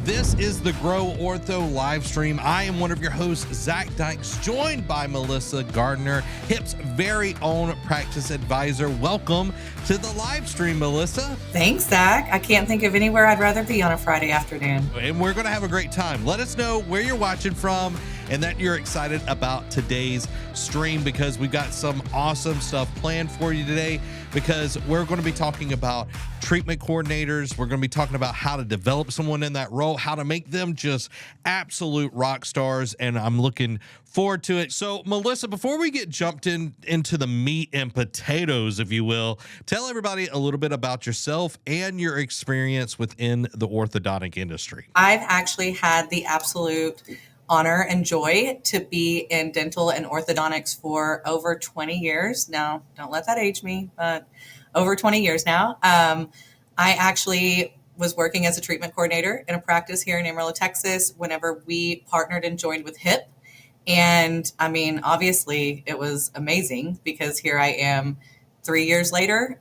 This is the GrowOrtho live stream. I am one of your hosts, Zach Dykes, joined by Melissa Gardner, HIP's very own practice advisor. Welcome to the live stream, Melissa. Thanks, Zach. I can't think of anywhere I'd rather be on a Friday afternoon. And we're going to have a great time. Let us know where you're watching from and that you're excited about today's stream, because we've got some awesome stuff planned for you today, because we're going to be talking about treatment coordinators. We're going to be talking about how to develop someone in that role, how to make them just absolute rock stars, and I'm looking forward to it. So, Melissa, before we get jumped into the meat and potatoes, if you will, tell everybody a little bit about yourself and your experience within the orthodontic industry. I've actually had the absolute honor and joy to be in dental and orthodontics for over 20 years. Now, don't let that age me, but over 20 years now. I actually was working as a treatment coordinator in a practice here in Amarillo, Texas, whenever we partnered and joined with HIP. And I mean, obviously it was amazing, because here I am 3 years later,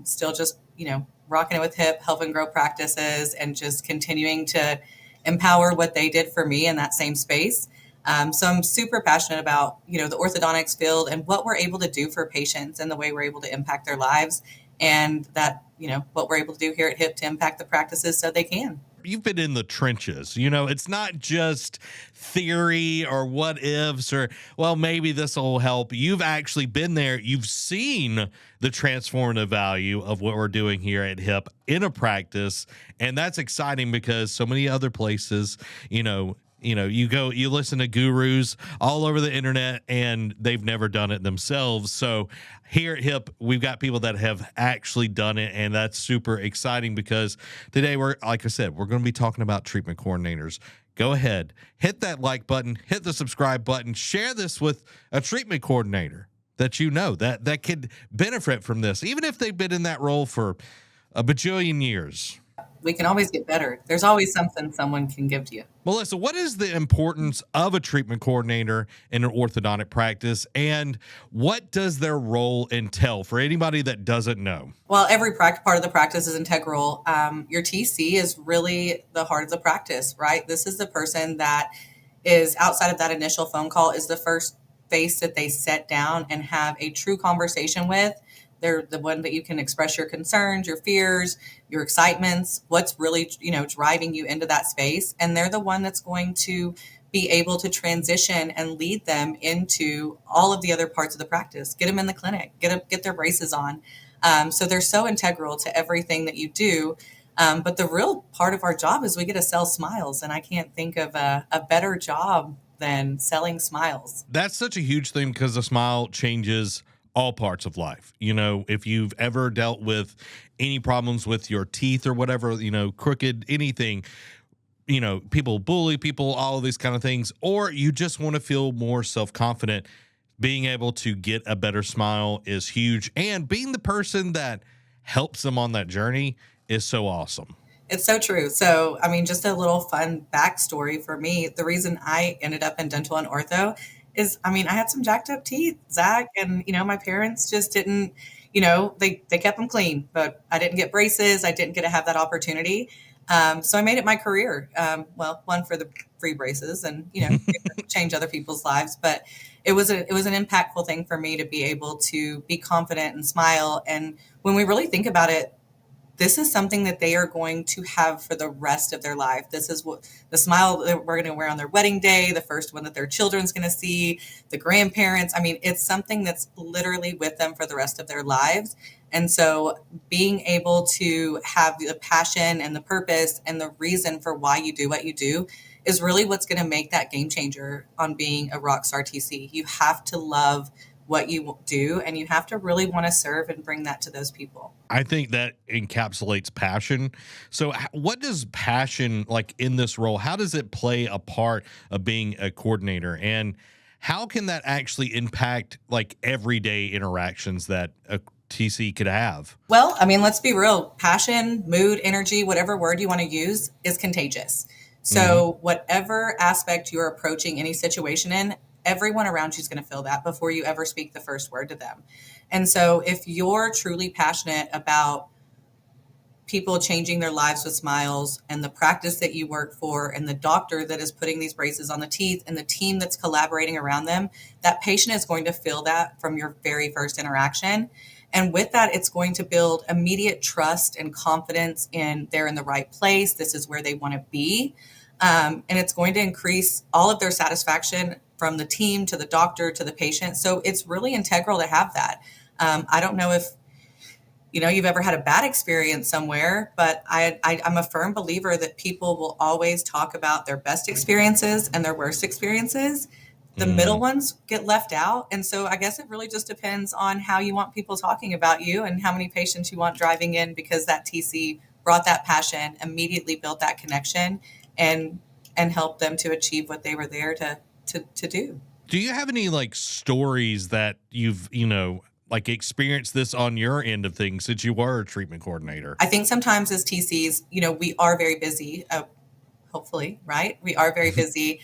still just, rocking it with HIP, helping grow practices and just continuing to empower what they did for me in that same space. So I'm super passionate about, the orthodontics field and what we're able to do for patients and the way we're able to impact their lives, and that, what we're able to do here at HIP to impact the practices so they can. You've been in the trenches. It's not just theory or what ifs or, well, maybe this will help. You've actually been there. You've seen the transformative value of what we're doing here at HIP in a practice. And that's exciting, because so many other places, you listen to gurus all over the internet and they've never done it themselves. So here at HIP, we've got people that have actually done it, and that's super exciting, because today like I said, we're going to be talking about treatment coordinators. Go ahead, hit that like button, hit the subscribe button, share this with a treatment coordinator that that could benefit from this, even if they've been in that role for a bajillion years. We can always get better. There's always something someone can give to you. Melissa, what is the importance of a treatment coordinator in an orthodontic practice, and what does their role entail for anybody that doesn't know? Well, every part of the practice is integral. Your TC is really the heart of the practice, right? This is the person that is outside of that initial phone call, is the first face that they sit down and have a true conversation with. They're the one that you can express your concerns, your fears, your excitements, what's really, driving you into that space. And they're the one that's going to be able to transition and lead them into all of the other parts of the practice, get them in the clinic, get their braces on. So they're so integral to everything that you do. But the real part of our job is we get to sell smiles. And I can't think of a better job than selling smiles. That's such a huge thing, because the smile changes all parts of life. If you've ever dealt with any problems with your teeth or whatever, crooked, anything, people bully people, all of these kind of things, or you just want to feel more self-confident, being able to get a better smile is huge. And being the person that helps them on that journey is so awesome. It's so true. So, just a little fun backstory for me. The reason I ended up in dental and ortho is, I had some jacked up teeth, Zach, and, my parents just didn't, they kept them clean, but I didn't get braces. I didn't get to have that opportunity. So I made it my career. One, for the free braces and, change other people's lives, but it was an impactful thing for me to be able to be confident and smile. And when we really think about it, this is something that they are going to have for the rest of their life. This is what the smile that we're going to wear on their wedding day, the first one that their children's going to see, the grandparents. It's something that's literally with them for the rest of their lives. And so being able to have the passion and the purpose and the reason for why you do what you do is really what's going to make that game changer on being a rock star TC. You have to love what you do, and you have to really want to serve and bring that to those people. I think that encapsulates passion. So what does passion, like in this role, how does it play a part of being a coordinator, and how can that actually impact like everyday interactions that a TC could have? Well, let's be real. Passion, mood, energy, whatever word you want to use is contagious. So whatever aspect you're approaching any situation in, everyone around you is going to feel that before you ever speak the first word to them. And so if you're truly passionate about people changing their lives with smiles, and the practice that you work for, and the doctor that is putting these braces on the teeth, and the team that's collaborating around them, that patient is going to feel that from your very first interaction. And with that, it's going to build immediate trust and confidence in they're in the right place. This is where they want to be. And it's going to increase all of their satisfaction from the team to the doctor to the patient. So it's really integral to have that. I don't know if you've ever had a bad experience somewhere, but I'm a firm believer that people will always talk about their best experiences and their worst experiences. The middle ones get left out. And so I guess it really just depends on how you want people talking about you and how many patients you want driving in, because that TC brought that passion, immediately built that connection, and helped them to achieve what they were there to do. Do you have any like stories that you've, like experienced this on your end of things since you were a treatment coordinator? I think sometimes as TCs, we are very busy, hopefully, right? We are very busy.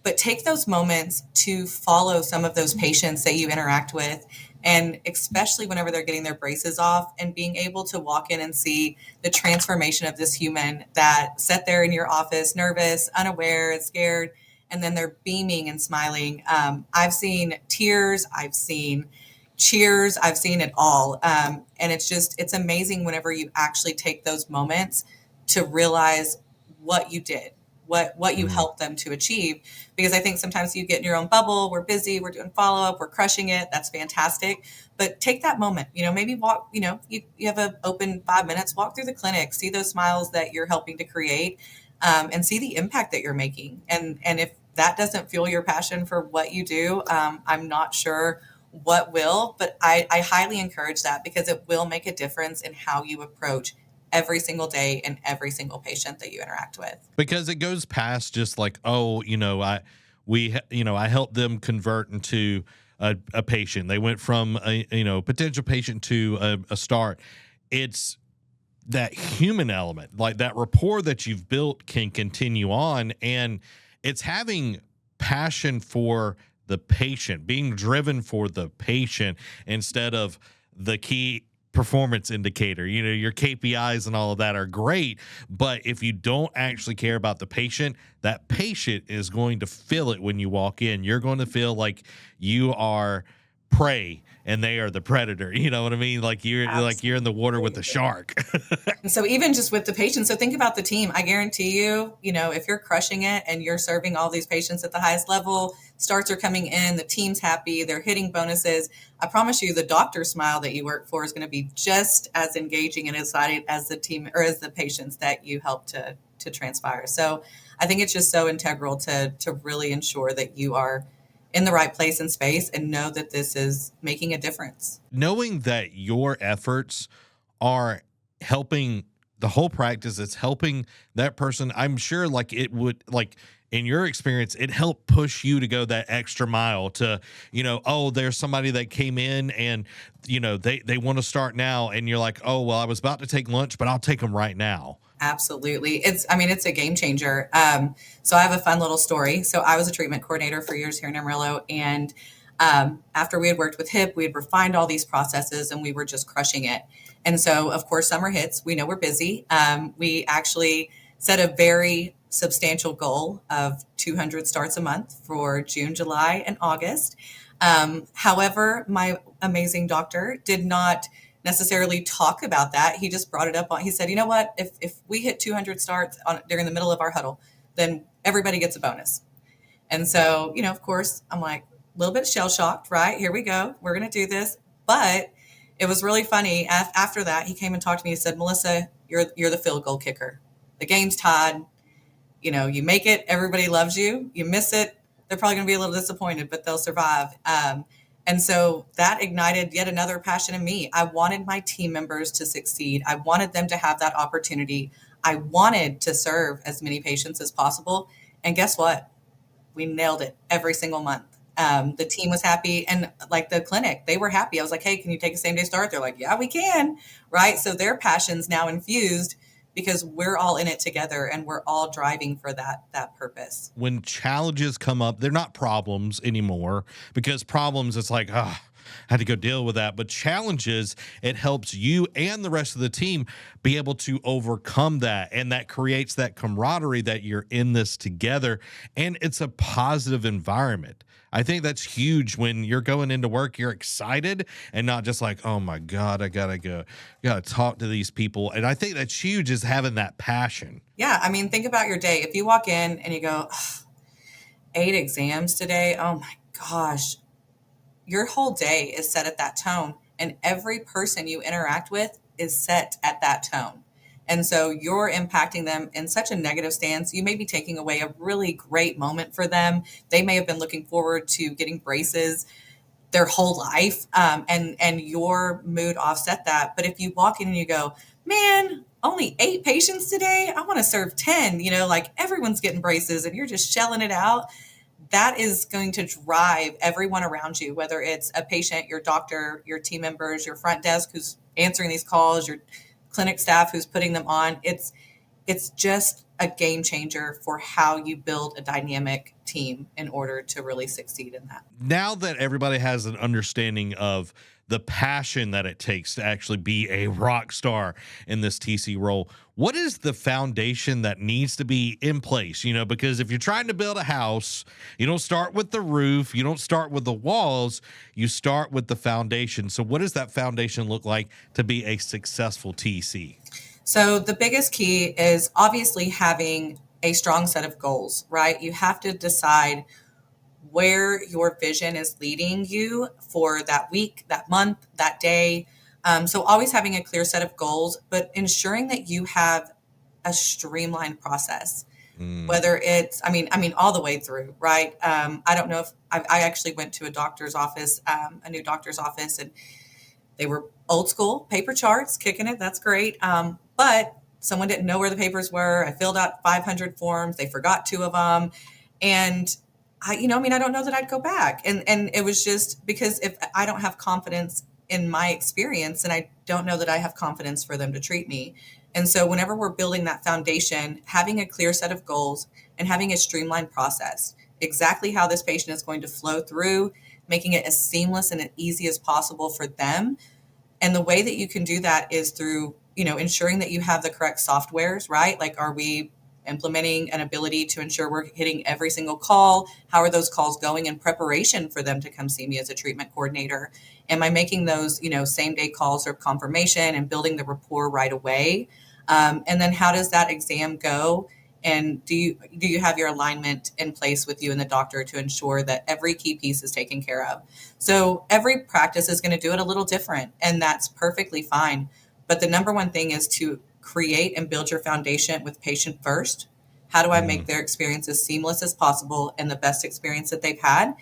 But take those moments to follow some of those patients that you interact with, and especially whenever they're getting their braces off, and being able to walk in and see the transformation of this human that sat there in your office, nervous, unaware, scared, and then they're beaming and smiling. I've seen tears, I've seen cheers, I've seen it all. And it's amazing whenever you actually take those moments to realize what you did, what you helped them to achieve. Because I think sometimes you get in your own bubble, we're busy, we're doing follow-up, we're crushing it. That's fantastic. But take that moment, maybe walk, you have an open 5 minutes, walk through the clinic, see those smiles that you're helping to create, and see the impact that you're making. And if that doesn't fuel your passion for what you do, I'm not sure what will, but I highly encourage that, because it will make a difference in how you approach every single day and every single patient that you interact with. Because it goes past just like, I helped them convert into a patient. They went from a potential patient to a start. It's that human element, like that rapport that you've built can continue on, and it's having passion for the patient, being driven for the patient instead of the key performance indicator. Your KPIs and all of that are great, but if you don't actually care about the patient, that patient is going to feel it when you walk in. You're going to feel like you are prey and they are the predator. You know what I mean? Like you're in the water with the shark. And so even just with the patients, so think about the team. I guarantee you, if you're crushing it and you're serving all these patients at the highest level, starts are coming in, the team's happy, they're hitting bonuses. I promise you the doctor smile that you work for is going to be just as engaging and excited as the team or as the patients that you help to transpire. So I think it's just so integral to really ensure that you are in the right place and space and know that this is making a difference. Knowing that your efforts are helping the whole practice, it's helping that person. I'm sure like it would, like in your experience, it helped push you to go that extra mile to, there's somebody that came in and, they want to start now. And you're like, oh, well, I was about to take lunch, but I'll take them right now. Absolutely. It's a game changer. So I have a fun little story. So I was a treatment coordinator for years here in Amarillo. And after we had worked with HIP, we had refined all these processes and we were just crushing it. And so, of course, summer hits. We know we're busy. We actually set a very substantial goal of 200 starts a month for June, July, and August. However, my amazing doctor did not necessarily talk about that. He just brought it up. He said, you know what, if we hit 200 starts during the middle of our huddle, then everybody gets a bonus. And so, of course, I'm like a little bit shell shocked, right? Here we go. We're going to do this. But it was really funny. After that, he came and talked to me. He said, Melissa, you're the field goal kicker. The game's tied. You make it, everybody loves you. You miss it, they're probably going to be a little disappointed, but they'll survive. And so that ignited yet another passion in me. I wanted my team members to succeed. I wanted them to have that opportunity. I wanted to serve as many patients as possible. And guess what? We nailed it every single month. The team was happy, and like the clinic, they were happy. I was like, hey, can you take a same day start? They're like, yeah, we can. Right. So their passion's now infused because we're all in it together and we're all driving for that purpose. When challenges come up, they're not problems anymore, because problems, it's like, had to go deal with that. But challenges, it helps you and the rest of the team be able to overcome that. And that creates that camaraderie that you're in this together. And it's a positive environment. I think that's huge when you're going into work, you're excited and not just like, oh my God, I gotta talk to these people. And I think that's huge, is having that passion. Yeah, I mean, think about your day. If you walk in and you go, "Ugh, 8 exams today, oh my gosh," your whole day is set at that tone. And every person you interact with is set at that tone. And so you're impacting them in such a negative stance. You may be taking away a really great moment for them. They may have been looking forward to getting braces their whole life, and your mood offset that. But if you walk in and you go, man, only 8 patients today, I want to serve 10, like everyone's getting braces and you're just shelling it out, that is going to drive everyone around you, whether it's a patient, your doctor, your team members, your front desk who's answering these calls, your clinic staff who's putting them on. It's just a game changer for how you build a dynamic team in order to really succeed in that. Now that everybody has an understanding of the passion that it takes to actually be a rock star in this TC role, what is the foundation that needs to be in place? Because if you're trying to build a house, you don't start with the roof, you don't start with the walls, you start with the foundation. So what does that foundation look like to be a successful TC? So the biggest key is obviously having a strong set of goals, right? You have to decide where your vision is leading you for that week, that month, that day. So always having a clear set of goals, but ensuring that you have a streamlined process, whether it's, all the way through, right? I don't know if I actually went to a doctor's office, a new doctor's office, and they were old school paper charts, kicking it. That's great. But someone didn't know where the papers were. I filled out 500 forms. They forgot 2 of them. And I don't know that I'd go back. And it was just because if I don't have confidence in my experience, and I don't know that I have confidence for them to treat me. And so whenever we're building that foundation, having a clear set of goals and having a streamlined process, exactly how this patient is going to flow through, making it as seamless and as easy as possible for them. And the way that you can do that is through, ensuring that you have the correct softwares, right? Like, are we implementing an ability to ensure we're hitting every single call? How are those calls going in preparation for them to come see me as a treatment coordinator? Am I making those, same day calls or confirmation and building the rapport right away? And then how does that exam go? And do you have your alignment in place with you and the doctor to ensure that every key piece is taken care of? So every practice is going to do it a little different, and that's perfectly fine. But the number one thing is to create and build your foundation with patient first. How do I make their experience as seamless as possible and the best experience that they've had?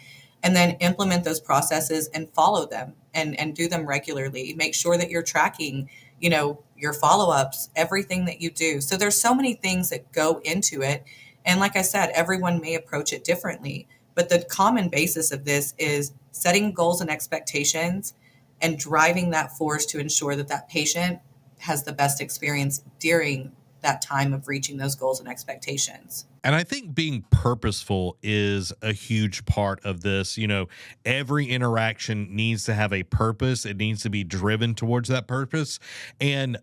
And then implement those processes and follow them and do them regularly. Make sure that you're tracking, your follow-ups, everything that you do. So there's so many things that go into it. And like I said, everyone may approach it differently. But the common basis of this is setting goals and expectations and driving that force to ensure that that patient has the best experience during that time of reaching those goals and expectations. And I think being purposeful is a huge part of this. Every interaction needs to have a purpose. It needs to be driven towards that purpose. And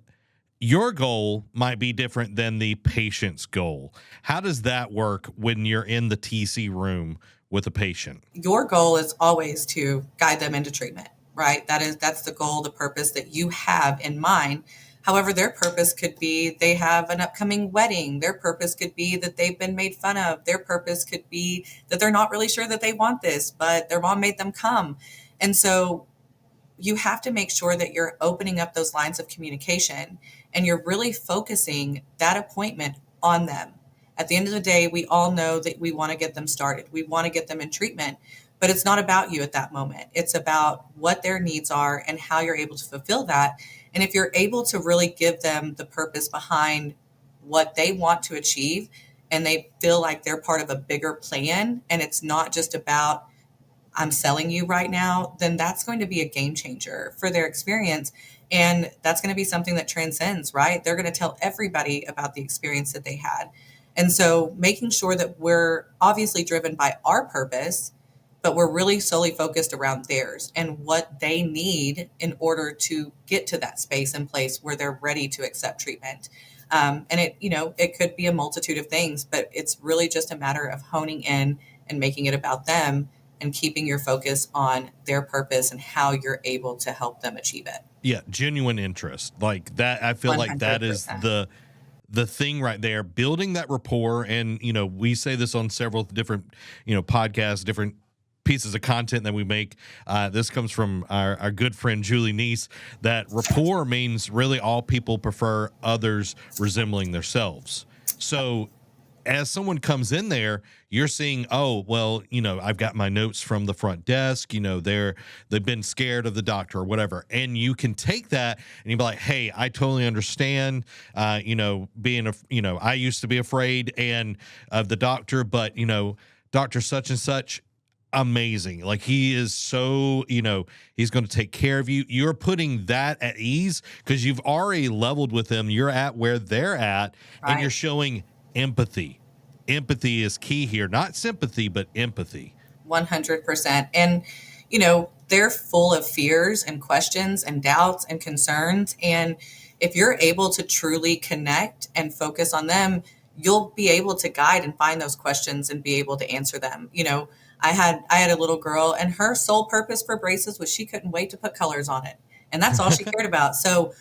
your goal might be different than the patient's goal. How does that work when you're in the TC room with a patient? Your goal is always to guide them into treatment, right? That's the goal, the purpose that you have in mind. However, their purpose could be they have an upcoming wedding. Their purpose could be that they've been made fun of. Their purpose could be that they're not really sure that they want this, but their mom made them come. And so you have to make sure that you're opening up those lines of communication and you're really focusing that appointment on them. At the end of the day, we all know that we want to get them started. We want to get them in treatment, but it's not about you at that moment. It's about what their needs are and how you're able to fulfill that. And if you're able to really give them the purpose behind what they want to achieve and they feel like they're part of a bigger plan and it's not just about I'm selling you right now, then that's going to be a game changer for their experience. And that's going to be something that transcends, right? They're going to tell everybody about the experience that they had. And so making sure that we're obviously driven by our purpose, but we're really solely focused around theirs and what they need in order to get to that space and place where they're ready to accept treatment. And it could be a multitude of things, but it's really just a matter of honing in and making it about them and keeping your focus on their purpose and how you're able to help them achieve it. Yeah, genuine interest. Like that, I feel like that is 100%. the thing right there, building that rapport. And, we say this on several different, podcasts, different pieces of content that we make. This comes from our good friend Julie Neese, that rapport means really all people prefer others resembling themselves. So as someone comes in there, you're seeing, oh, well, I've got my notes from the front desk, they've been scared of the doctor or whatever. And you can take that and you be like, hey, I totally understand, I used to be afraid of the doctor, but, Dr. such and such, amazing. Like, he is so, he's going to take care of you. You're putting that at ease because you've already leveled with them. You're at where they're at, Right. and you're showing empathy. Empathy is key here, not sympathy, but empathy. 100%. And, they're full of fears and questions and doubts and concerns. And if you're able to truly connect and focus on them, you'll be able to guide and find those questions and be able to answer them. I had a little girl, and her sole purpose for braces was she couldn't wait to put colors on it. And that's all she cared about. So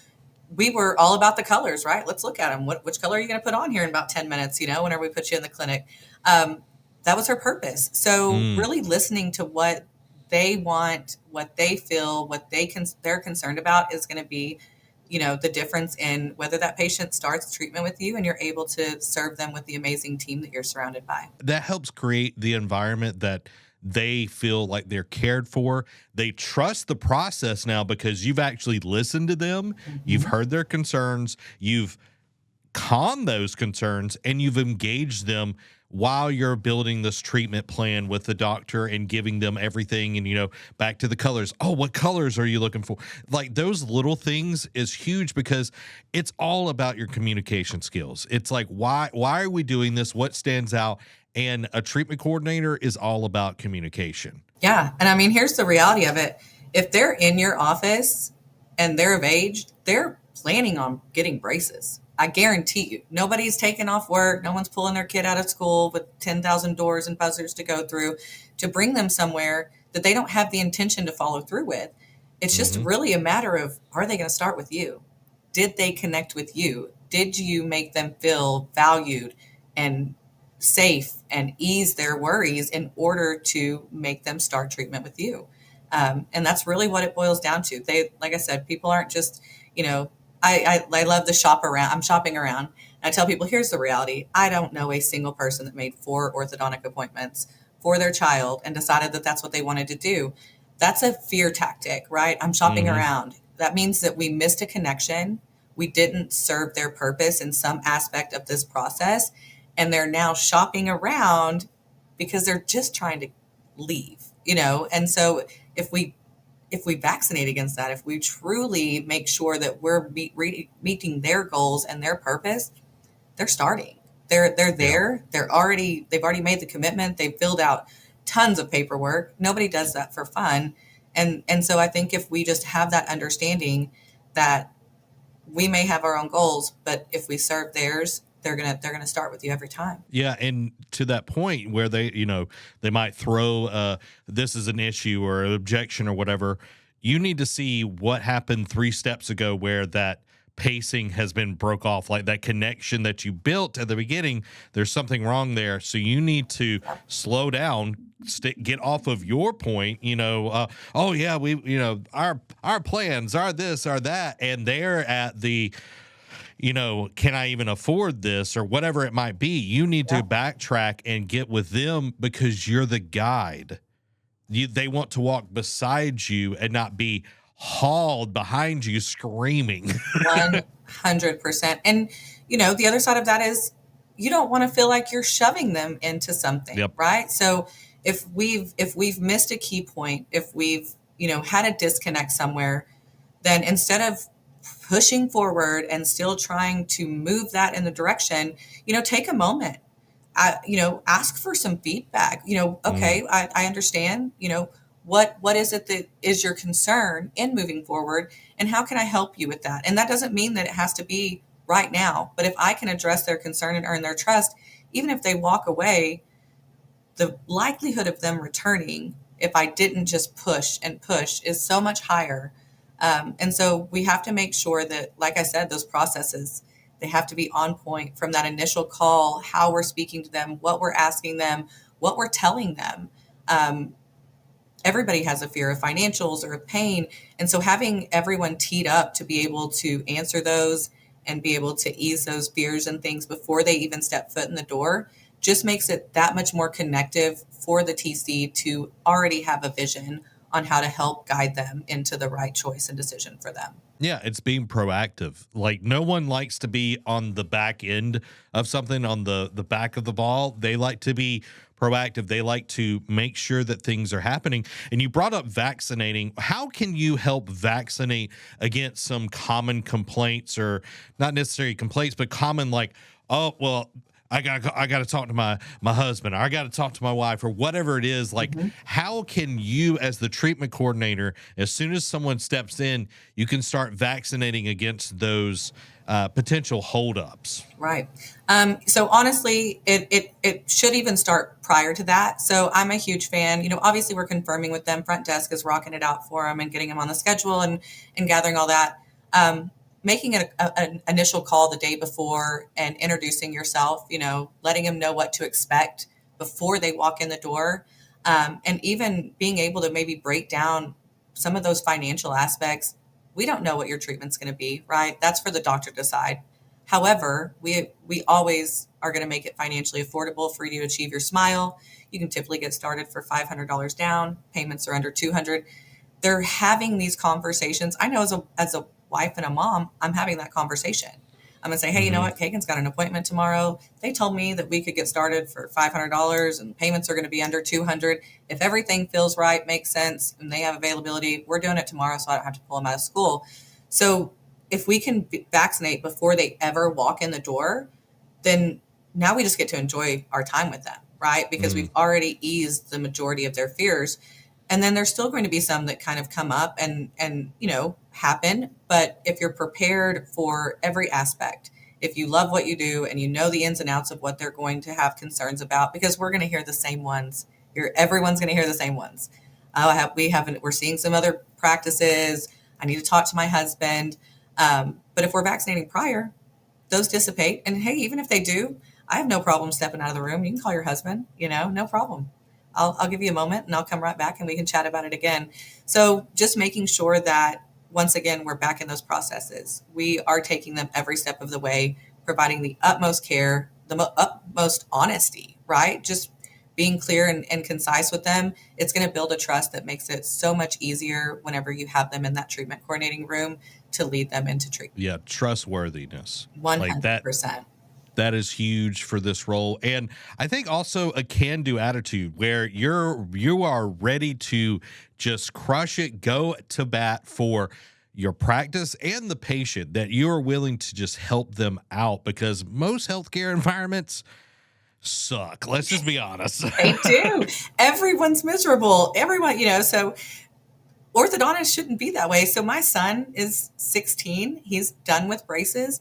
we were all about the colors, right? Let's look at them. Which color are you going to put on here in about 10 minutes, whenever we put you in the clinic? That was her purpose. So really listening to what they want, what they feel, what they're concerned about is going to be, the difference in whether that patient starts treatment with you and you're able to serve them with the amazing team that you're surrounded by. That helps create the environment that they feel like they're cared for. They trust the process now because you've actually listened to them. You've heard their concerns. You've calmed those concerns, and you've engaged them while you're building this treatment plan with the doctor and giving them everything. And, back to the colors. Oh, what colors are you looking for? Like, those little things is huge because it's all about your communication skills. It's like, why are we doing this? What stands out? And a treatment coordinator is all about communication. Yeah. And here's the reality of it. If they're in your office and they're of age, they're planning on getting braces. I guarantee you, nobody's taking off work. No one's pulling their kid out of school with 10,000 doors and buzzers to go through to bring them somewhere that they don't have the intention to follow through with. It's just really a matter of, are they going to start with you? Did they connect with you? Did you make them feel valued and safe and ease their worries in order to make them start treatment with you? And that's really what it boils down to. Like I said, people aren't just, I love to shop around. I'm shopping around. I tell people, here's the reality. I don't know a single person that made 4 orthodontic appointments for their child and decided that that's what they wanted to do. That's a fear tactic, right? I'm shopping around. That means that we missed a connection. We didn't serve their purpose in some aspect of this process. And they're now shopping around because they're just trying to leave, And so if we vaccinate against that, if we truly make sure that we're meeting their goals and their purpose, they're starting. They're there. They've already made the commitment. They've filled out tons of paperwork. Nobody does that for fun. And so I think if we just have that understanding that we may have our own goals, but if we serve theirs, they're gonna start with you every time. Yeah, and to that point where they might throw this is an issue or an objection or whatever, you need to see what happened 3 steps ago where that pacing has been broke off, like that connection that you built at the beginning. There's something wrong there, so you need to slow down, get off of your point. Oh yeah, we our plans are this or that, and they're at the can I even afford this or whatever it might be. You need to backtrack and get with them because you're the guide. They want to walk beside you and not be hauled behind you screaming. 100%. And, the other side of that is you don't want to feel like you're shoving them into something, right? So if we've missed a key point, if we've, had a disconnect somewhere, then instead of pushing forward and still trying to move that in the direction, take a moment, ask for some feedback. Okay, I understand, what is it that is your concern in moving forward, and how can I help you with that? And that doesn't mean that it has to be right now, but if I can address their concern and earn their trust, even if they walk away, the likelihood of them returning, if I didn't just push and push, is so much higher. And so we have to make sure that, like I said, those processes, they have to be on point from that initial call, how we're speaking to them, what we're asking them, what we're telling them. Everybody has a fear of financials or of pain. And so having everyone teed up to be able to answer those and be able to ease those fears and things before they even step foot in the door just makes it that much more connective for the TC to already have a vision on how to help guide them into the right choice and decision for them. Yeah, it's being proactive. Like, no one likes to be on the back end of something, on the back of the ball. They like to be proactive. They like to make sure that things are happening. And you brought up vaccinating. How can you help vaccinate against some common complaints, or not necessarily complaints, but common, like, oh, well, I got to talk to my husband, or I got to talk to my wife, or whatever it is. Like, how can you, as the treatment coordinator, as soon as someone steps in, you can start vaccinating against those potential holdups? Right. So honestly, it should even start prior to that. So I'm a huge fan. Obviously we're confirming with them. Front desk is rocking it out for them and getting them on the schedule and gathering all that. Making it an initial call the day before and introducing yourself, letting them know what to expect before they walk in the door. And even being able to maybe break down some of those financial aspects. We don't know what your treatment's going to be, right? That's for the doctor to decide. However, we always are going to make it financially affordable for you to achieve your smile. You can typically get started for $500 down. Payments are under $200. They're having these conversations. I know as a wife and a mom, I'm having that conversation. I'm going to say, hey, you know what? Kagan's got an appointment tomorrow. They told me that we could get started for $500 and payments are going to be under $200. If everything feels right, makes sense, and they have availability, we're doing it tomorrow so I don't have to pull them out of school. So if we can vaccinate before they ever walk in the door, then now we just get to enjoy our time with them, right? Because we've already eased the majority of their fears. And then there's still going to be some that kind of come up and happen. But if you're prepared for every aspect, if you love what you do and you know the ins and outs of what they're going to have concerns about, because we're going to hear the same ones. Everyone's going to hear the same ones. We're seeing some other practices. I need to talk to my husband. But if we're vaccinating prior, those dissipate. And hey, even if they do, I have no problem stepping out of the room. You can call your husband, no problem. I'll give you a moment and I'll come right back and we can chat about it again. So just making sure that, once again, we're back in those processes. We are taking them every step of the way, providing the utmost care, the utmost honesty, right? Just being clear and concise with them. It's going to build a trust that makes it so much easier whenever you have them in that treatment coordinating room to lead them into treatment. Yeah, trustworthiness. 100%. That is huge for this role. And I think also a can-do attitude where you are ready to just crush it, go to bat for your practice and the patient, that you are willing to just help them out, because most healthcare environments suck. Let's just be honest. They do. Everyone's miserable. Everyone, so orthodontists shouldn't be that way. So my son is 16. He's done with braces.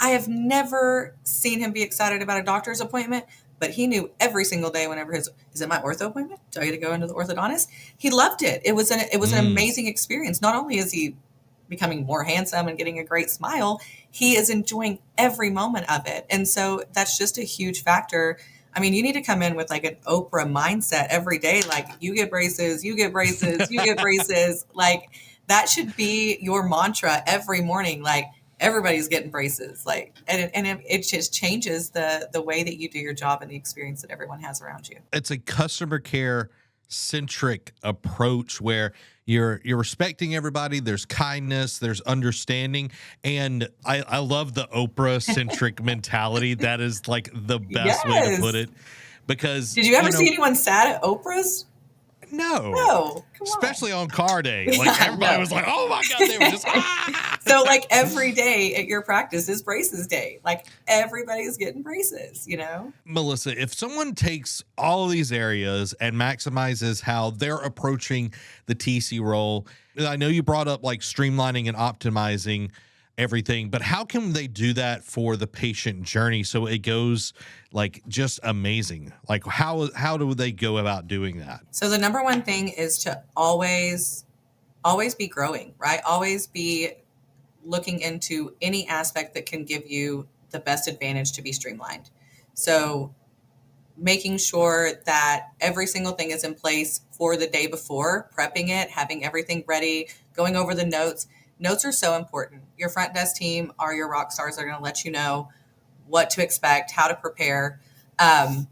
I have never seen him be excited about a doctor's appointment, but he knew every single day whenever is it my ortho appointment? Do I get to go into the orthodontist? He loved it. It was an amazing experience. Not only is he becoming more handsome and getting a great smile, he is enjoying every moment of it. And so that's just a huge factor. I mean, you need to come in with like an Oprah mindset every day. Like, you get braces, you get braces, you get braces. Like, that should be your mantra every morning. Like, everybody's getting braces, and it just changes the way that you do your job and the experience that everyone has around you. It's a customer care centric approach where you're respecting everybody. There's kindness, there's understanding. And I love the Oprah centric mentality. That is like the best way to put it, because did you ever see anyone sad at Oprah's? No. No, come on. Especially on car day. Like everybody was like, oh my God, they were just So like every day at your practice is braces day. Like everybody's getting braces, Melissa, if someone takes all of these areas and maximizes how they're approaching the TC role, I know you brought up like streamlining and optimizing everything, but how can they do that for the patient journey so it goes like just amazing? Like how do they go about doing that? So the number one thing is to always be growing, right? Always be looking into any aspect that can give you the best advantage to be streamlined. So making sure that every single thing is in place for the day before, prepping it, having everything ready, going over the notes. Notes are so important. Your front desk team are your rock stars. They're going to let you know what to expect, how to prepare. And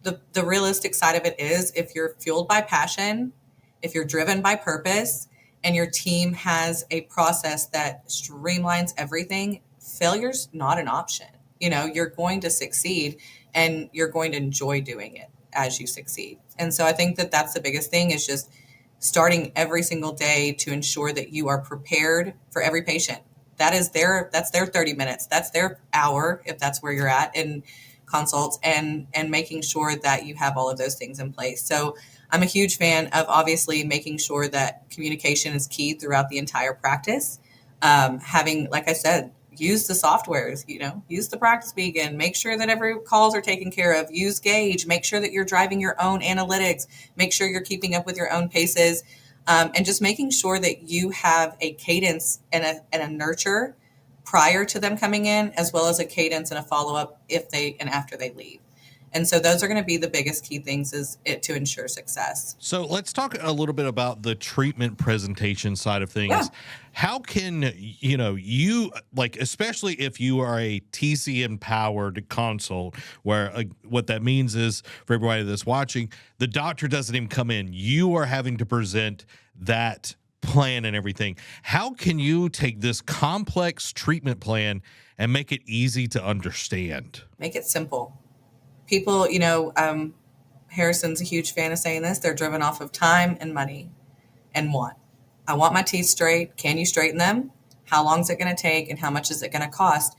the realistic side of it is if you're fueled by passion, if you're driven by purpose, and your team has a process that streamlines everything, failure's not an option. You're going to succeed and you're going to enjoy doing it as you succeed. And so I think that that's the biggest thing is just starting every single day to ensure that you are prepared for every patient. That's their 30 minutes. That's their hour, if that's where you're at in consults, and making sure that you have all of those things in place. So I'm a huge fan of obviously making sure that communication is key throughout the entire practice. Having, like I said, use the softwares, use the PracticeBeacon, make sure that every calls are taken care of, use Gaidge, make sure that you're driving your own analytics, make sure you're keeping up with your own paces, and just making sure that you have a cadence and a nurture prior to them coming in, as well as a cadence and a follow-up if they and after they leave. And so those are going to be the biggest key things to ensure success. So let's talk a little bit about the treatment presentation side of things. Yeah. How can, you like, especially if you are a TC empowered consult, where what that means is for everybody that's watching, the doctor doesn't even come in. You are having to present that plan and everything. How can you take this complex treatment plan and make it easy to understand? Make it simple. People, Harrison's a huge fan of saying this. They're driven off of time and money and want. I want my teeth straight. Can you straighten them? How long is it going to take? And how much is it going to cost?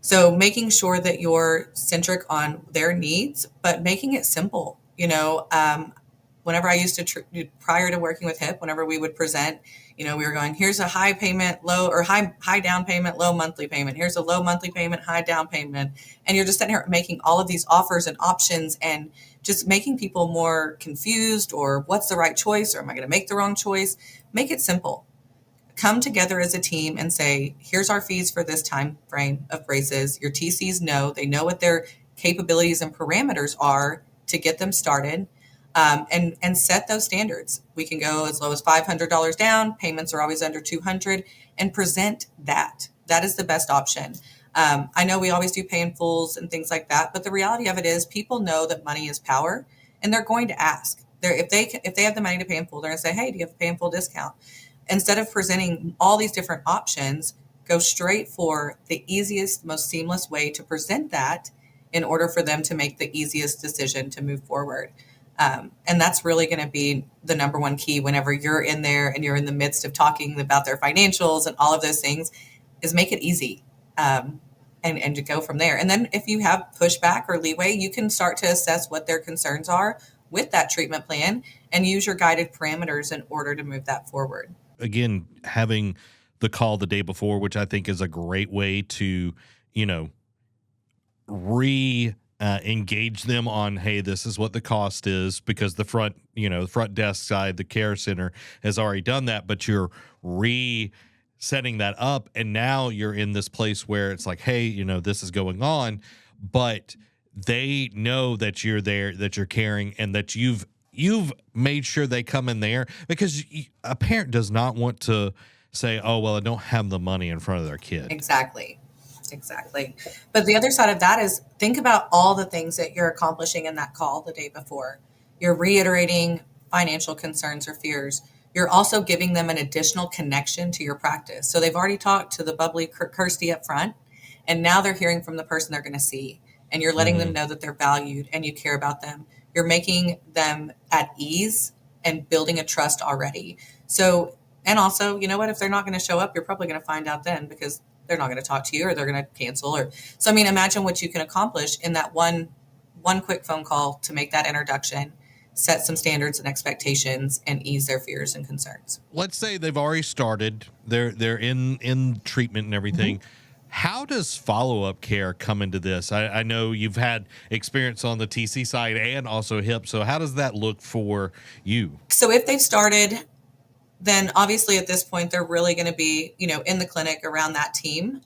So making sure that you're centric on their needs, but making it simple. Whenever I used to, prior to working with HIP, whenever we would present, we were going, here's a high payment, low or high down payment, low monthly payment. Here's a low monthly payment, high down payment. And you're just sitting here making all of these offers and options and just making people more confused, or what's the right choice, or am I going to make the wrong choice? Make it simple. Come together as a team and say, here's our fees for this time frame of braces. Your TCs they know what their capabilities and parameters are to get them started. And set those standards. We can go as low as $500 down. Payments are always under $200, and present that. That is the best option. I know we always do pay in fulls and things like that, but the reality of it is people know that money is power, and they're going to ask. If they have the money to pay in full, they're going to say, hey, do you have a pay in full discount? Instead of presenting all these different options, go straight for the easiest, most seamless way to present that in order for them to make the easiest decision to move forward. And that's really going to be the number one key whenever you're in there and you're in the midst of talking about their financials and all of those things, is make it easy and to go from there. And then if you have pushback or leeway, you can start to assess what their concerns are with that treatment plan and use your guided parameters in order to move that forward. Again, having the call the day before, which I think is a great way to, engage them on, hey, this is what the cost is, because the front desk side, the care center has already done that, but you're setting that up. And now you're in this place where it's like, hey, this is going on, but they know that you're there, that you're caring, and that you've made sure they come in there, because a parent does not want to say, oh, well, I don't have the money in front of their kid. Exactly. But the other side of that is think about all the things that you're accomplishing in that call the day before. You're reiterating financial concerns or fears. You're also giving them an additional connection to your practice. So they've already talked to the bubbly Kirsty up front, and now they're hearing from the person they're going to see. And you're letting them know that they're valued and you care about them. you're making them at ease and building a trust already. So, and also, you know what, if they're not going to show up, you're probably going to find out then, because they're not going to talk to you, or they're going to cancel. Or so, I mean, imagine what you can accomplish in that one quick phone call to make that introduction, set some standards and expectations, and ease their fears and concerns. Let's say they've already started, they're in treatment and everything. How does follow-up care come into this? I know you've had experience on the TC side and also hip. So how does that look for you? So if they've started, then obviously at this point, they're really going to be, in the clinic around that team.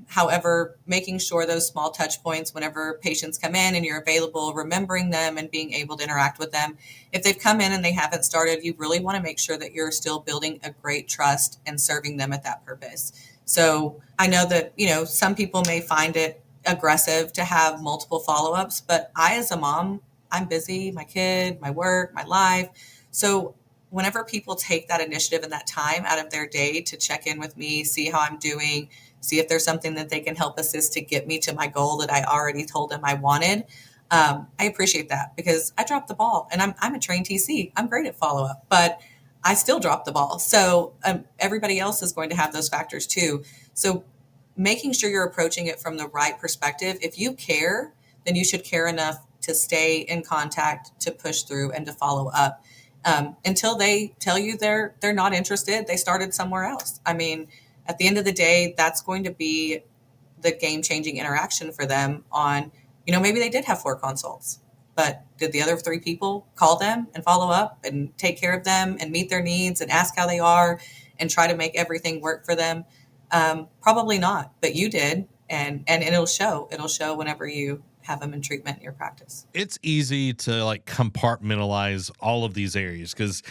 However, making sure those small touch points whenever patients come in and you're available, remembering them and being able to interact with them. If they've come in and they haven't started, you really want to make sure that you're still building a great trust and serving them at that purpose. So I know that, some people may find it aggressive to have multiple follow-ups, but I, as a mom, I'm busy, my kid, my work, my life. So whenever people take that initiative and that time out of their day to check in with me, see how I'm doing, see if there's something that they can help assist to get me to my goal that I already told them I wanted, I appreciate that, because I dropped the ball, and I'm a trained TC. I'm great at follow-up, but I still dropped the ball. So everybody else is going to have those factors too. So making sure you're approaching it from the right perspective. If you care, then you should care enough to stay in contact, to push through, and to follow up. Until they tell you they're not interested, they started somewhere else. I mean, at the end of the day, that's going to be the game-changing interaction for them on, maybe they did have 4 consults, but did the other 3 people call them and follow up and take care of them and meet their needs and ask how they are and try to make everything work for them? Probably not, but you did. And it'll show whenever you have them in treatment in your practice. It's easy to like compartmentalize all of these areas because,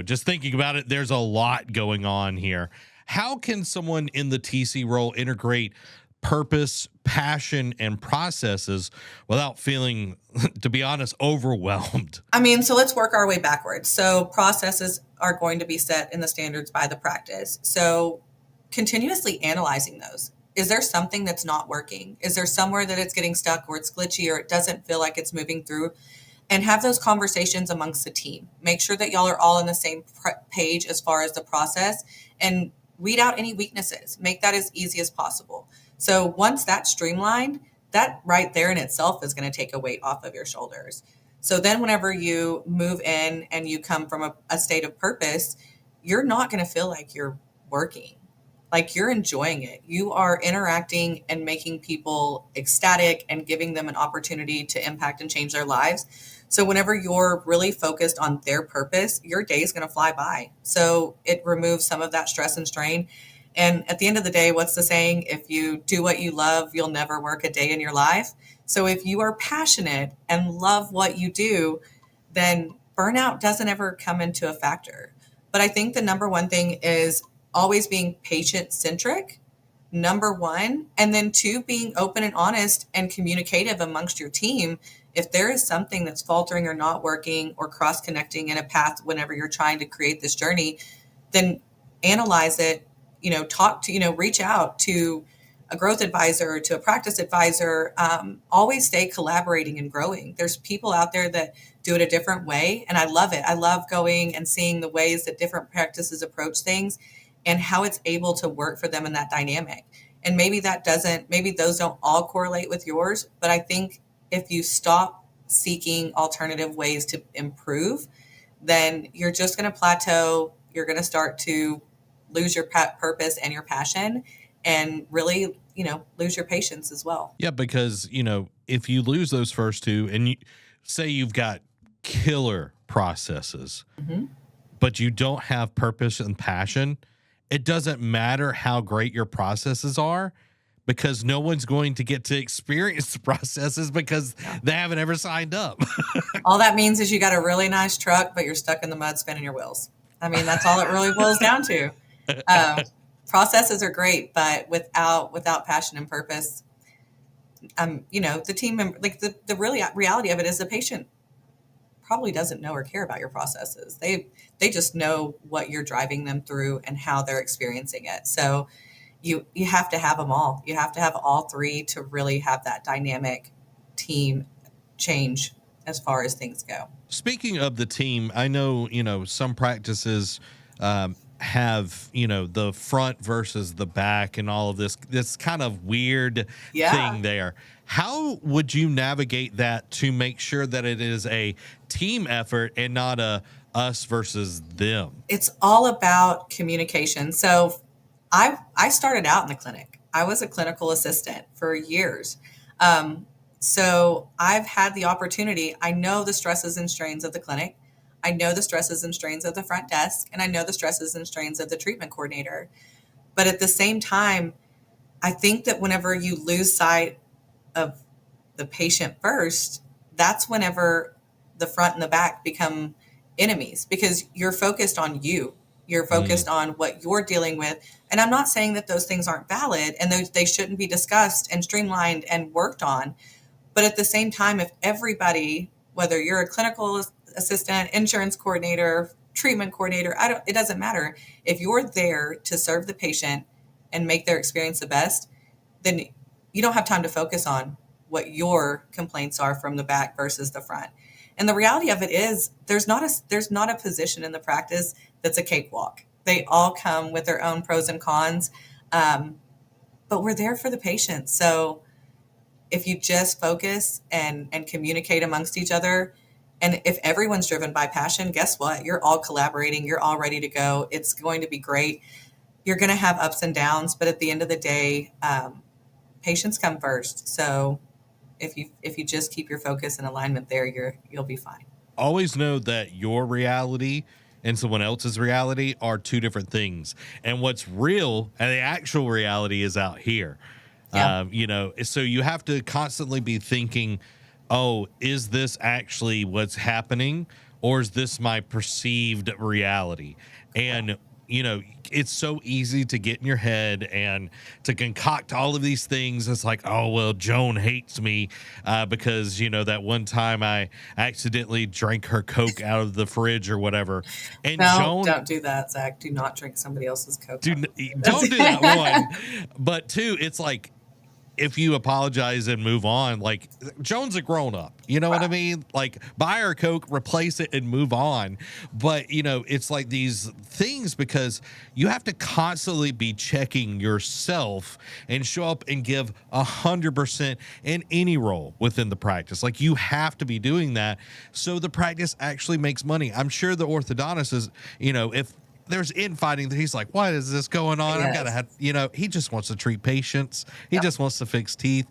just thinking about it, there's a lot going on here. How can someone in the TC role integrate purpose, passion, and processes without feeling, to be honest, overwhelmed? I mean, so let's work our way backwards. So processes are going to be set in the standards by the practice. So continuously analyzing those. Is there something that's not working? Is there somewhere that it's getting stuck, or it's glitchy, or it doesn't feel like it's moving through? And have those conversations amongst the team. Make sure that y'all are all on the same page as far as the process, and weed out any weaknesses. Make that as easy as possible. So once that's streamlined, that right there in itself is going to take a weight off of your shoulders. So then whenever you move in and you come from a state of purpose, you're not going to feel like you're working. Like you're enjoying it. You are interacting and making people ecstatic and giving them an opportunity to impact and change their lives. So whenever you're really focused on their purpose, your day is going to fly by. So it removes some of that stress and strain. And at the end of the day, what's the saying? If you do what you love, you'll never work a day in your life. So if you are passionate and love what you do, then burnout doesn't ever come into a factor. But I think the number one thing is always being patient-centric, number one, and then 2, being open and honest and communicative amongst your team. If there is something that's faltering or not working or cross-connecting in a path whenever you're trying to create this journey, then analyze it, talk to, reach out to a growth advisor, to a practice advisor. Always stay collaborating and growing. There's people out there that do it a different way, and I love it. I love going and seeing the ways that different practices approach things and how it's able to work for them in that dynamic. And maybe those don't all correlate with yours, but I think if you stop seeking alternative ways to improve, then you're just going to plateau. You're going to start to lose your purpose and your passion, and really, lose your patience as well. Yeah, because, if you lose those first 2 and you say you've got killer processes, but you don't have purpose and passion, it doesn't matter how great your processes are, because no one's going to get to experience the processes because they haven't ever signed up. All that means is you got a really nice truck, but you're stuck in the mud spinning your wheels. I mean, that's all it really boils down to. Processes are great, but without passion and purpose, the team member, like the really reality of it is the patient probably doesn't know or care about your processes. They just know what you're driving them through and how they're experiencing it. So you have to have them all. You have to have all 3 to really have that dynamic team change as far as things go. Speaking of the team, I know, some practices have, the front versus the back and all of this kind of weird Yeah. thing there. How would you navigate that to make sure that it is a team effort and not a us versus them? It's all about communication. So I started out in the clinic. I was a clinical assistant for years. Um, so I've had the opportunity. I know the stresses and strains of the clinic. I know the stresses and strains of the front desk, and I know the stresses and strains of the treatment coordinator. But at the same time, I think that whenever you lose sight of the patient first, that's whenever the front and the back become enemies because you're focused on you. You're focused on what you're dealing with. And I'm not saying that those things aren't valid and they shouldn't be discussed and streamlined and worked on. But at the same time, if everybody, whether you're a clinical assistant, insurance coordinator, treatment coordinator, it doesn't matter. If you're there to serve the patient and make their experience the best, then you don't have time to focus on what your complaints are from the back versus the front. And the reality of it is there's not a position in the practice that's a cakewalk. They all come with their own pros and cons. But we're there for the patient. So if you just focus and communicate amongst each other, and if everyone's driven by passion, guess what? You're all collaborating. You're all ready to go. It's going to be great. You're going to have ups and downs, but at the end of the day, patients come first. So if you just keep your focus and alignment there, you'll be fine. Always know that your reality and someone else's reality are two different things. And what's real and the actual reality is out here. Yeah. So you have to constantly be thinking, oh, is this actually what's happening? Or is this my perceived reality? And, it's so easy to get in your head and to concoct all of these things. It's like, oh, well, Joan hates me because, that one time I accidentally drank her Coke out of the fridge or whatever. And No, Joan, don't do that, Zach. Do not drink somebody else's Coke. don't do that, one. But two, it's like, if you apologize and move on, like Joan's a grown up, you know what I mean? Like buy her Coke, replace it and move on. But it's like these things because you have to constantly be checking yourself and show up and give 100% in any role within the practice. Like you have to be doing that. So the practice actually makes money. I'm sure the orthodontist is, if there's infighting that he's like, what is this going on? Yes. I've got to have, he just wants to treat patients. He just wants to fix teeth.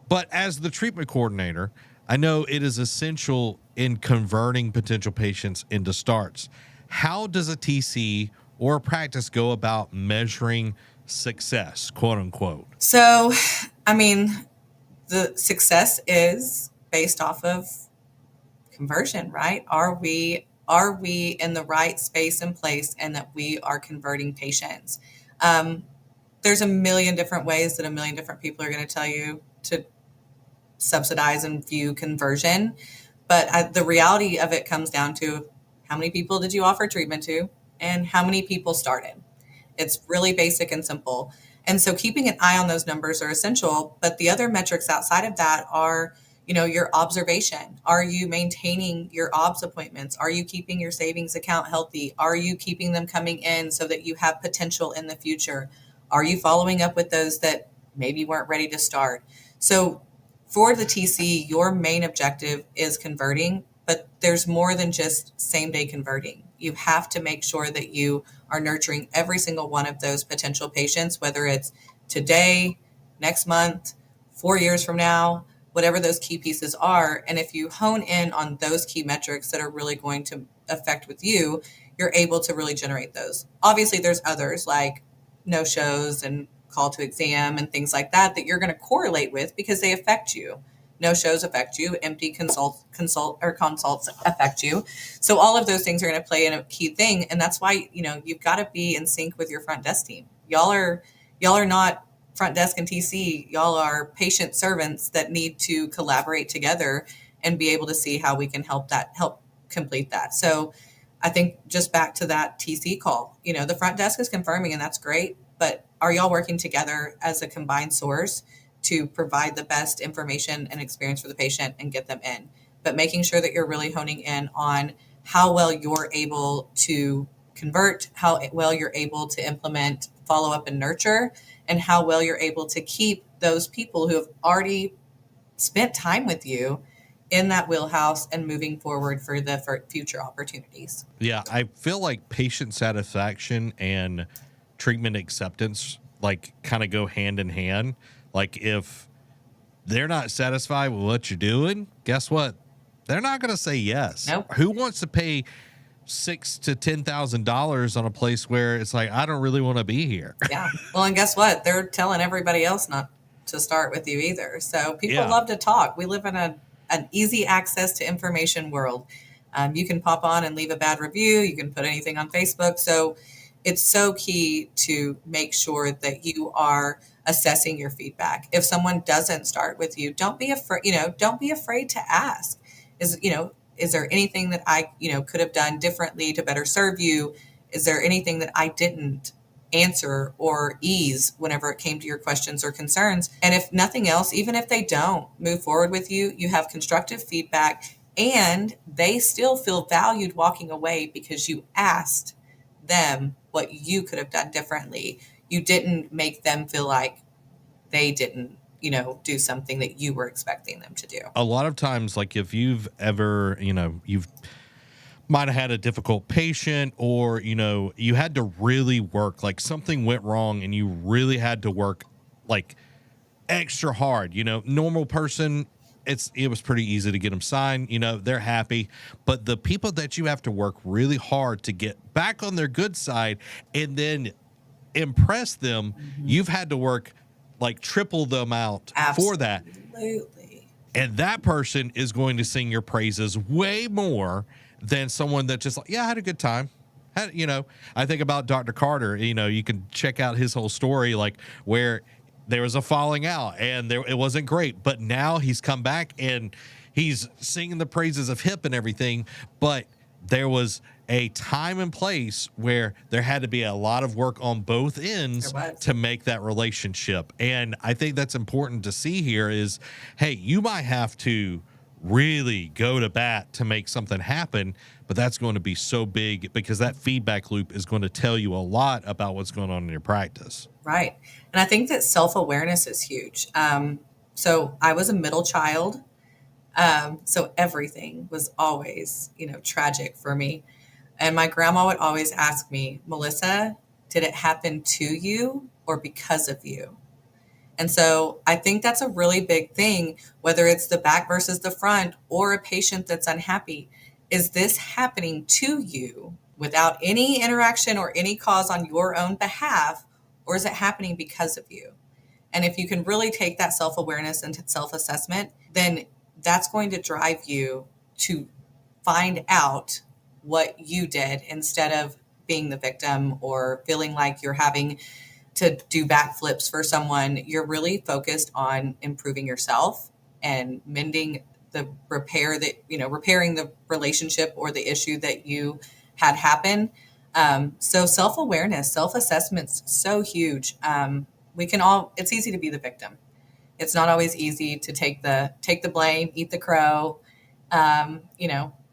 But as the treatment coordinator, I know it is essential in converting potential patients into starts. How does a TC or a practice go about measuring success, quote unquote? So, the success is based off of conversion, right? Are we in the right space and place and that we are converting patients? There's a million different ways that a million different people are going to tell you to subsidize and view conversion. But the reality of it comes down to how many people did you offer treatment to and how many people started? It's really basic and simple. And so keeping an eye on those numbers are essential. But the other metrics outside of that are your observation. Are you maintaining your OBS appointments? Are you keeping your savings account healthy? Are you keeping them coming in so that you have potential in the future? Are you following up with those that maybe weren't ready to start? So for the TC, your main objective is converting, but there's more than just same day converting. You have to make sure that you are nurturing every single one of those potential patients, whether it's today, next month, 4 years from now, whatever those key pieces are. And if you hone in on those key metrics that are really going to affect with you, you're able to really generate those. Obviously, there's others like no-shows and call to exam and things like that you're going to correlate with because they affect you. No-shows affect you. Empty consults affect you. So all of those things are going to play in a key thing. And that's why, you've got to be in sync with your front desk team. Y'all are not front desk and TC, y'all are patient servants that need to collaborate together and be able to see how we can help complete that. So I think just back to that TC call, the front desk is confirming and that's great, but are y'all working together as a combined source to provide the best information and experience for the patient and get them in? but making sure that you're really honing in on how well you're able to convert, how well you're able to implement follow up and nurture, and how well you're able to keep those people who have already spent time with you in that wheelhouse and moving forward for the future opportunities. Yeah, I feel like patient satisfaction and treatment acceptance like kind of go hand in hand. Like if they're not satisfied with what you're doing, guess what? They're not going to say yes. Nope. Who wants to pay $6,000 to $10,000 on a place where it's like, I don't really want to be here? Yeah. Well, and guess what? They're telling everybody else not to start with you either. So people Yeah. love to talk. We live in an easy access to information world. You can pop on and leave a bad review. You can put anything on Facebook. So it's so key to make sure that you are assessing your feedback. If someone doesn't start with you, don't be afraid, don't be afraid to ask. Is there anything that I, could have done differently to better serve you? Is there anything that I didn't answer or ease whenever it came to your questions or concerns? And if nothing else, even if they don't move forward with you, you have constructive feedback and they still feel valued walking away because you asked them what you could have done differently. You didn't make them feel like they didn't, do something that you were expecting them to do. A lot of times, like if you've ever, you've might have had a difficult patient or, you had to really work, like something went wrong and you really had to work like extra hard, normal person, it was pretty easy to get them signed, they're happy. But the people that you have to work really hard to get back on their good side and then impress them, you've had to work like triple the amount for that. Absolutely. And that person is going to sing your praises way more than someone that just like, yeah, I had a good time. I think about Dr. Carter, you can check out his whole story, like where there was a falling out and it wasn't great, but now he's come back and he's singing the praises of hip and everything. But there was a time and place where there had to be a lot of work on both ends to make that relationship. And I think that's important to see here is, hey, you might have to really go to bat to make something happen, but that's going to be so big because that feedback loop is going to tell you a lot about what's going on in your practice. Right. And I think that self-awareness is huge. So I was a middle child. So everything was always, tragic for me. And my grandma would always ask me, Melissa, did it happen to you or because of you? And so I think that's a really big thing, whether it's the back versus the front or a patient that's unhappy. Is this happening to you without any interaction or any cause on your own behalf, or is it happening because of you? And if you can really take that self-awareness and self-assessment, then that's going to drive you to find out what you did instead of being the victim or feeling like you're having to do backflips for someone. You're really focused on improving yourself and mending the repairing the relationship or the issue that you had happen. So self-awareness, self-assessment's so huge. It's easy to be the victim. It's not always easy to take the blame, eat the crow,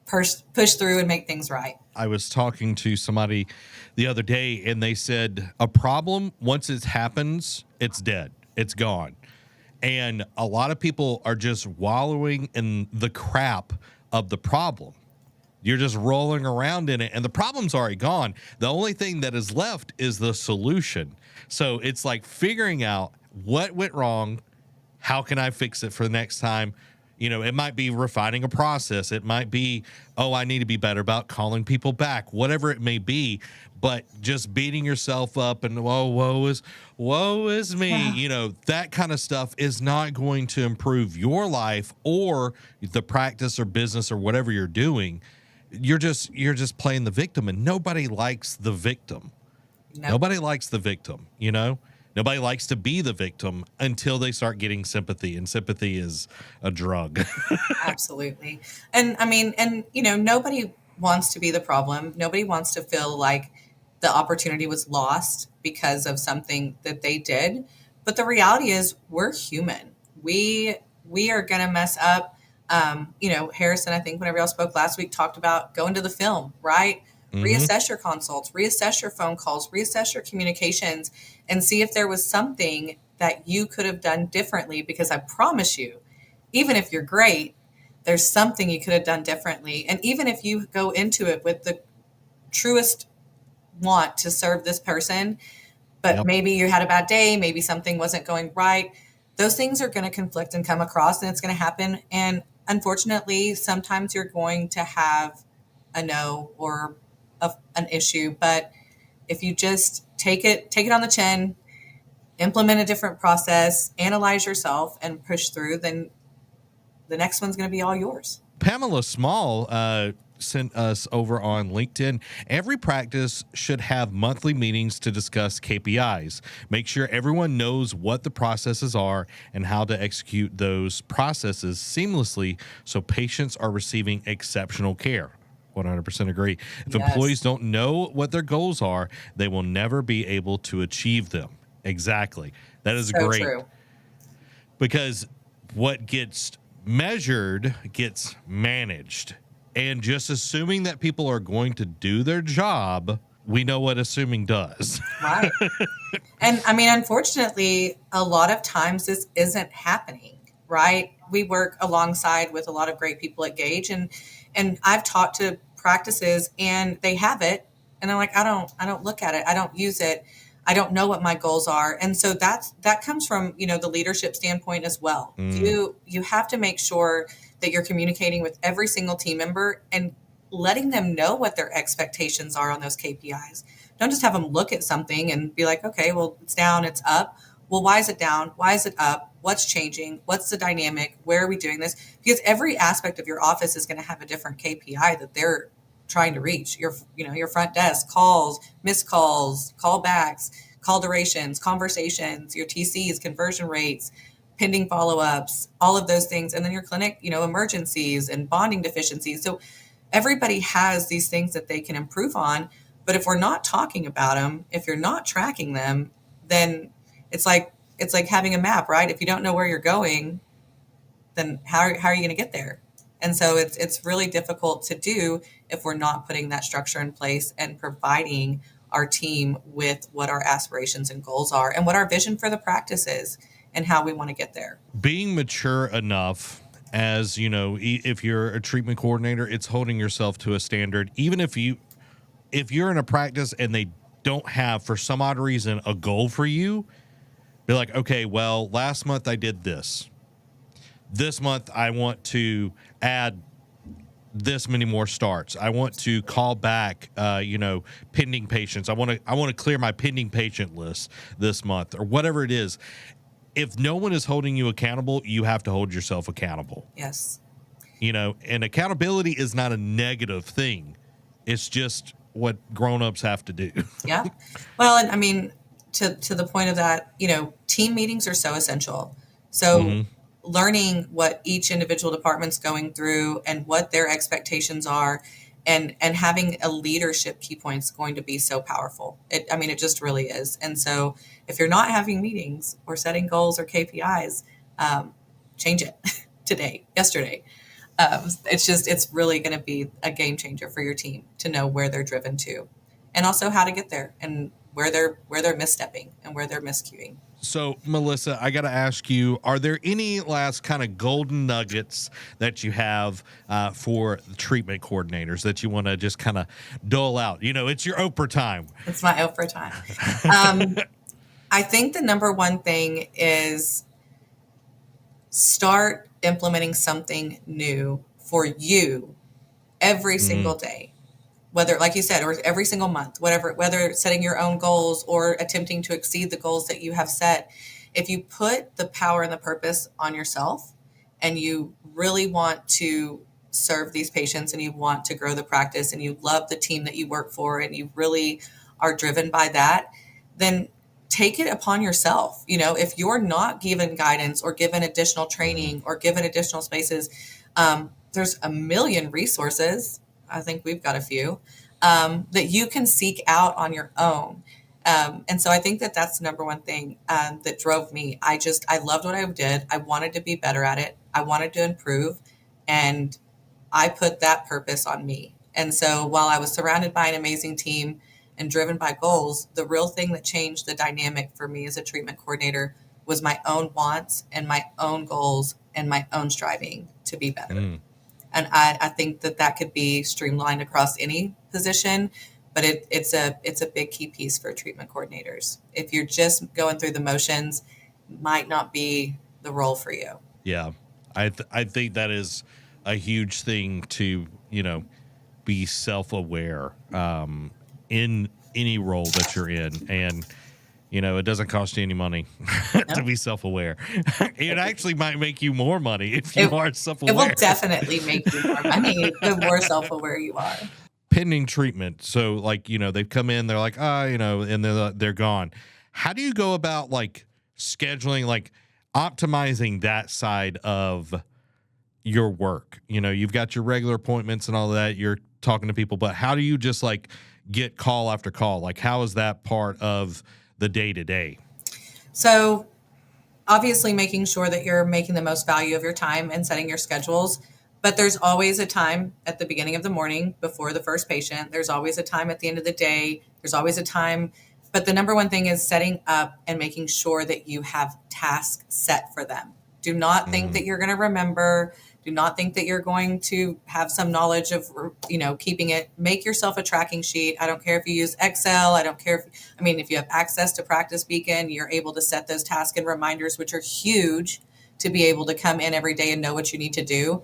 push through and make things right. I was talking to somebody the other day and they said a problem, once it happens, it's dead. It's gone. And a lot of people are just wallowing in the crap of the problem. You're just rolling around in it and the problem's already gone. The only thing that is left is the solution. So it's like figuring out what went wrong. How can I fix it for the next time? It might be refining a process. It might be, I need to be better about calling people back, whatever it may be. But just beating yourself up and, woe is me, Yeah. That kind of stuff is not going to improve your life or the practice or business or whatever you're doing. You're just playing the victim, and nobody likes the victim. Nope. Nobody likes the victim, Nobody likes to be the victim until they start getting sympathy, and sympathy is a drug. Absolutely. And nobody wants to be the problem. Nobody wants to feel like the opportunity was lost because of something that they did. But the reality is we're human. We are going to mess up. Harrison, I think whenever y'all spoke last week, talked about going to the film, right? Reassess your consults, reassess your phone calls, reassess your communications, and see if there was something that you could have done differently. Because I promise you, even if you're great, there's something you could have done differently. And even if you go into it with the truest want to serve this person, but maybe you had a bad day, maybe something wasn't going right, those things are going to conflict and come across, and it's going to happen. And unfortunately, sometimes you're going to have a no or an issue. But if you just take it on the chin, implement a different process, analyze yourself, and push through, then the next one's going to be all yours. Pamela Small sent us over on LinkedIn. Every practice should have monthly meetings to discuss KPIs. Make sure everyone knows what the processes are and how to execute those processes seamlessly so patients are receiving exceptional care. 100% agree. If employees don't know what their goals are, they will never be able to achieve them. Exactly. That is So great. true. Because what gets measured gets managed. And just assuming that people are going to do their job, we know what assuming does. Right. And I mean, unfortunately, a lot of times this isn't happening, right? We work alongside with a lot of great people at Gaidge, and I've talked to practices and they have it, and they're like, I don't look at it, I don't use it, I don't know what my goals are. And so that comes from, the leadership standpoint as well. You have to make sure that you're communicating with every single team member and letting them know what their expectations are on those KPIs. Don't just have them look at something and be like, okay, well, it's down, it's up. Well, why is it down? Why is it up? What's changing? What's the dynamic? Where are we doing this? Because every aspect of your office is going to have a different KPI that they're trying to reach. Your front desk, calls, missed calls, callbacks, call durations, conversations, your TCs, conversion rates, pending follow-ups, all of those things. And then your clinic, emergencies and bonding deficiencies. So everybody has these things that they can improve on. But if we're not talking about them, if you're not tracking them, then it's like having a map, right? If you don't know where you're going, then how are you going to get there? And so it's really difficult to do if we're not putting that structure in place and providing our team with what our aspirations and goals are and what our vision for the practice is and how we want to get there. Being mature enough, as if you're a treatment coordinator, it's holding yourself to a standard. Even if you're in a practice and they don't have, for some odd reason, a goal for you, be like, okay, well, last month I did this. This month I want to add this many more starts. I want to call back, pending patients. I want to clear my pending patient list this month, or whatever it is. If no one is holding you accountable, you have to hold yourself accountable. Yes. And accountability is not a negative thing. It's just what grown-ups have to do. Yeah. Well, and I mean, to the point of that, team meetings are so essential. So learning what each individual department's going through and what their expectations are, and having a leadership key point is going to be so powerful. It just really is. And so if you're not having meetings or setting goals or KPIs, change it today, yesterday. It's really going to be a game changer for your team to know where they're driven to, and also how to get there and where they're misstepping and where they're miscuing. So, Melissa, I got to ask you, are there any last kind of golden nuggets that you have for the treatment coordinators that you want to just kind of dole out? It's your Oprah time. It's my Oprah time. I think the number one thing is start implementing something new for you every single day. Whether, like you said, or every single month, whether setting your own goals or attempting to exceed the goals that you have set. If you put the power and the purpose on yourself and you really want to serve these patients and you want to grow the practice and you love the team that you work for and you really are driven by that, then take it upon yourself. If you're not given guidance or given additional training or given additional spaces, there's a million resources. I think we've got a few that you can seek out on your own. And so I think that that's the number one thing that drove me. I loved what I did. I wanted to be better at it. I wanted to improve. And I put that purpose on me. And so while I was surrounded by an amazing team and driven by goals, the real thing that changed the dynamic for me as a treatment coordinator was my own wants and my own goals and my own striving to be better. And I think that could be streamlined across any position, but it's a big key piece for treatment coordinators. If you're just going through the motions, might not be the role for you. Yeah. I think that is a huge thing to, be self-aware in any role that you're in. And, it doesn't cost you any money to be self-aware. It actually might make you more money if you are self-aware. It will definitely make you more money the more self-aware you are. Pending treatment. So they've come in, they're like, and they're gone. How do you go about scheduling, optimizing that side of your work? You've got your regular appointments and all that. You're talking to people, but how do you just get call after call? How is that part of the day-to-day? So obviously making sure that you're making the most value of your time and setting your schedules. But there's always a time at the beginning of the morning before the first patient. There's always a time at the end of the day. There's always a time. But the number one thing is setting up and making sure that you have tasks set for them. Do not think that you're going to remember. Do not think that you're going to have some knowledge of, keeping it. Make yourself a tracking sheet. I don't care if you use Excel. I don't care if you have access to PracticeBeacon, you're able to set those tasks and reminders, which are huge to be able to come in every day and know what you need to do.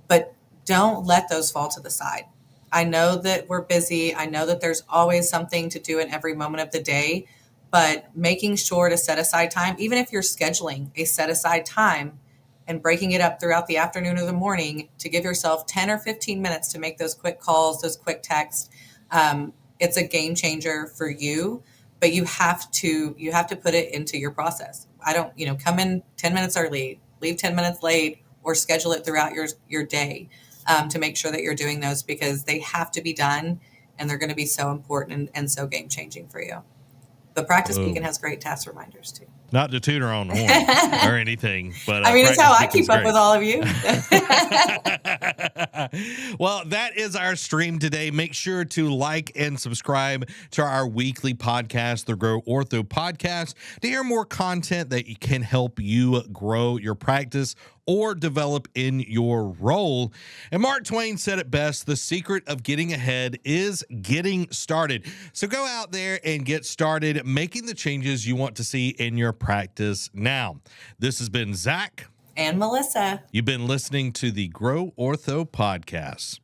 But don't let those fall to the side. I know that we're busy. I know that there's always something to do in every moment of the day, but making sure to set aside time, even if you're scheduling a set aside time and breaking it up throughout the afternoon or the morning to give yourself 10 or 15 minutes to make those quick calls, those quick texts. It's a game changer for you, but you have to put it into your process. I don't, come in 10 minutes early, leave 10 minutes late, or schedule it throughout your day to make sure that you're doing those, because they have to be done and they're going to be so important and so game changing for you. But PracticeBeacon has great task reminders too. Not to toot her on the horn or anything, but it's how I keep up with all of you. Well, that is our stream today. Make sure to like and subscribe to our weekly podcast, the GrowOrtho podcast, to hear more content that can help you grow your practice or develop in your role. And Mark Twain said it best: the secret of getting ahead is getting started. So go out there and get started making the changes you want to see in your practice now. This has been Zach and Melissa. You've been listening to the GrowOrtho podcast.